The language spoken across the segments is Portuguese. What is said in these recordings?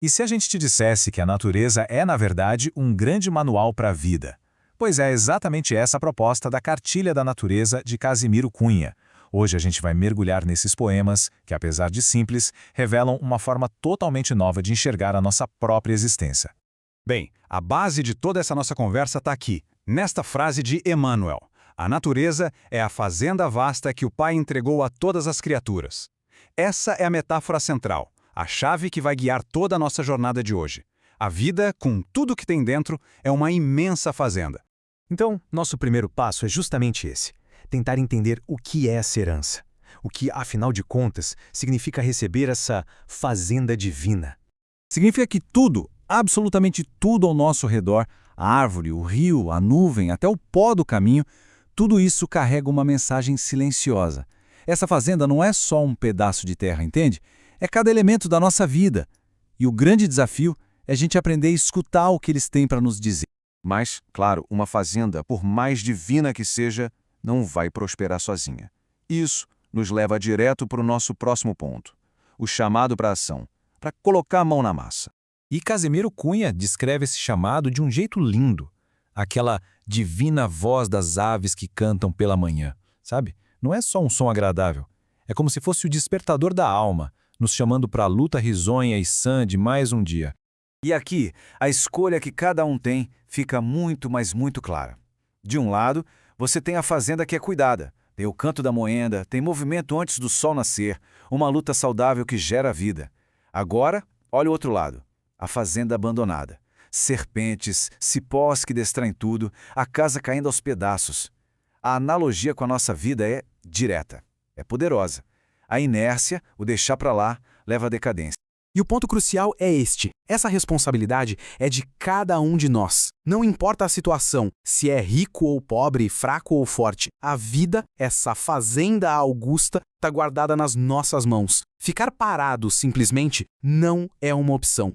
E se a gente te dissesse que a natureza é, na verdade, um grande manual para a vida? Pois é exatamente essa a proposta da Cartilha da Natureza de Casimiro Cunha. Hoje a gente vai mergulhar nesses poemas que, apesar de simples, revelam uma forma totalmente nova de enxergar a nossa própria existência. Bem, a base de toda essa nossa conversa está aqui, nesta frase de Emmanuel. A natureza é a fazenda vasta que o Pai entregou a todas as criaturas. Essa é a metáfora central, a chave que vai guiar toda a nossa jornada de hoje. A vida, com tudo que tem dentro, é uma imensa fazenda. Então, nosso primeiro passo é justamente esse: tentar entender o que é essa herança. O que, afinal de contas, significa receber essa fazenda divina. Significa que tudo, absolutamente tudo ao nosso redor, a árvore, o rio, a nuvem, até o pó do caminho, tudo isso carrega uma mensagem silenciosa. Essa fazenda não é só um pedaço de terra, entende? É cada elemento da nossa vida. E o grande desafio é a gente aprender a escutar o que eles têm para nos dizer. Mas, claro, uma fazenda, por mais divina que seja, não vai prosperar sozinha. Isso nos leva direto para o nosso próximo ponto, o chamado para a ação, para colocar a mão na massa. E Casimiro Cunha descreve esse chamado de um jeito lindo. Aquela divina voz das aves que cantam pela manhã, sabe? Não é só um som agradável. É como se fosse o despertador da alma, nos chamando para a luta risonha e sã de mais um dia. E aqui, a escolha que cada um tem fica muito, mas muito clara. De um lado, você tem a fazenda que é cuidada, tem o canto da moenda, tem movimento antes do sol nascer, uma luta saudável que gera vida. Agora, olha o outro lado, a fazenda abandonada. Serpentes, cipós que distraem tudo, a casa caindo aos pedaços. A analogia com a nossa vida é direta, é poderosa. A inércia, o deixar para lá, leva à decadência. E o ponto crucial é este: essa responsabilidade é de cada um de nós. Não importa a situação, se é rico ou pobre, fraco ou forte, a vida, essa fazenda augusta, está guardada nas nossas mãos. Ficar parado, simplesmente, não é uma opção.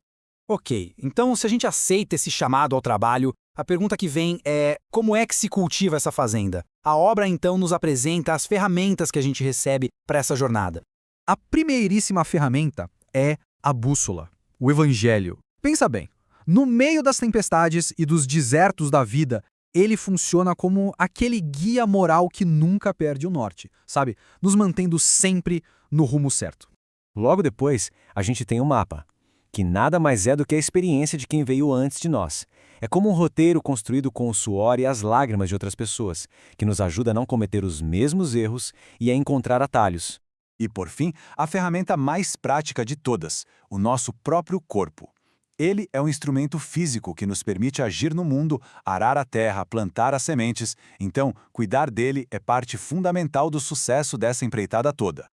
Ok, então se a gente aceita esse chamado ao trabalho, a pergunta que vem é: como é que se cultiva essa fazenda? A obra então nos apresenta as ferramentas que a gente recebe para essa jornada. A primeiríssima ferramenta é a bússola, o Evangelho. Pensa bem, no meio das tempestades e dos desertos da vida, ele funciona como aquele guia moral que nunca perde o norte, sabe? Nos mantendo sempre no rumo certo. Logo depois, a gente tem o mapa, que nada mais é do que a experiência de quem veio antes de nós. É como um roteiro construído com o suor e as lágrimas de outras pessoas, que nos ajuda a não cometer os mesmos erros e a encontrar atalhos. E, por fim, a ferramenta mais prática de todas, o nosso próprio corpo. Ele é um instrumento físico que nos permite agir no mundo, arar a terra, plantar as sementes. Então, cuidar dele é parte fundamental do sucesso dessa empreitada toda.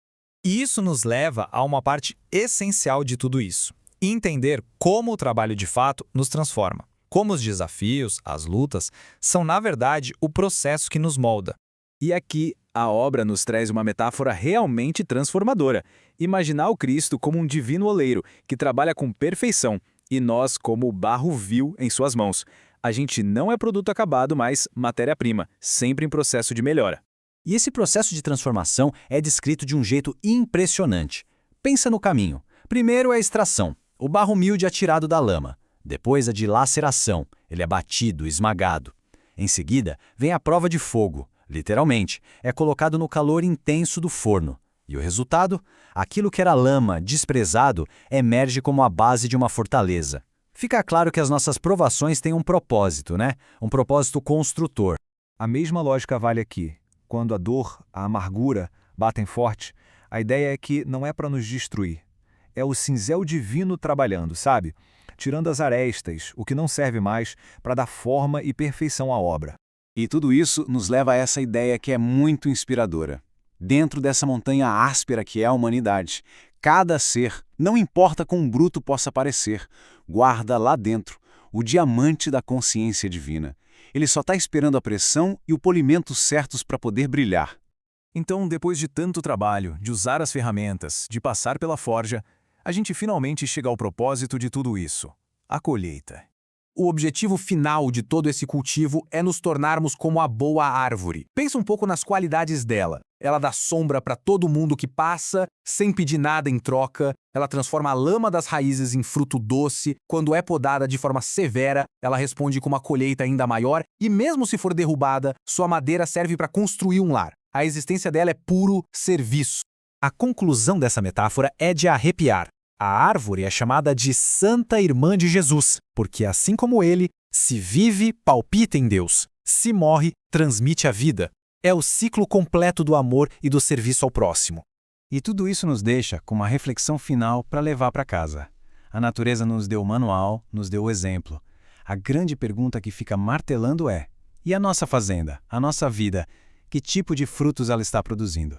E isso nos leva a uma parte essencial de tudo isso: entender como o trabalho de fato nos transforma. Como os desafios, as lutas, são na verdade o processo que nos molda. E aqui, a obra nos traz uma metáfora realmente transformadora. Imaginar o Cristo como um divino oleiro que trabalha com perfeição e nós como o barro vil em suas mãos. A gente não é produto acabado, mas matéria-prima, sempre em processo de melhora. E esse processo de transformação é descrito de um jeito impressionante. Pensa no caminho. Primeiro é a extração, o barro humilde é tirado da lama. Depois a dilaceração, ele é batido, esmagado. Em seguida, vem a prova de fogo. Literalmente, é colocado no calor intenso do forno. E o resultado? Aquilo que era lama, desprezado, emerge como a base de uma fortaleza. Fica claro que as nossas provações têm um propósito, né? Um propósito construtor. A mesma lógica vale aqui. Quando a dor, a amargura batem forte, a ideia é que não é para nos destruir. É o cinzel divino trabalhando, sabe? Tirando as arestas, o que não serve mais, para dar forma e perfeição à obra. E tudo isso nos leva a essa ideia que é muito inspiradora. Dentro dessa montanha áspera que é a humanidade, cada ser, não importa quão bruto possa parecer, guarda lá dentro o diamante da consciência divina. Ele só está esperando a pressão e o polimento certos para poder brilhar. Então, depois de tanto trabalho, de usar as ferramentas, de passar pela forja, a gente finalmente chega ao propósito de tudo isso: a colheita. O objetivo final de todo esse cultivo é nos tornarmos como a boa árvore. Pensa um pouco nas qualidades dela. ela dá sombra para todo mundo que passa, sem pedir nada em troca, ela transforma a lama das raízes em fruto doce, quando é podada de forma severa, ela responde com uma colheita ainda maior, e mesmo se for derrubada, sua madeira serve para construir um lar. A existência dela é puro serviço. A conclusão dessa metáfora é de arrepiar. A árvore é chamada de Santa Irmã de Jesus, porque assim como ele, se vive, palpita em Deus. Se morre, transmite a vida. É o ciclo completo do amor e do serviço ao próximo. E tudo isso nos deixa com uma reflexão final para levar para casa. A natureza nos deu o manual, nos deu o exemplo. A grande pergunta que fica martelando é: e a nossa fazenda, a nossa vida, que tipo de frutos ela está produzindo?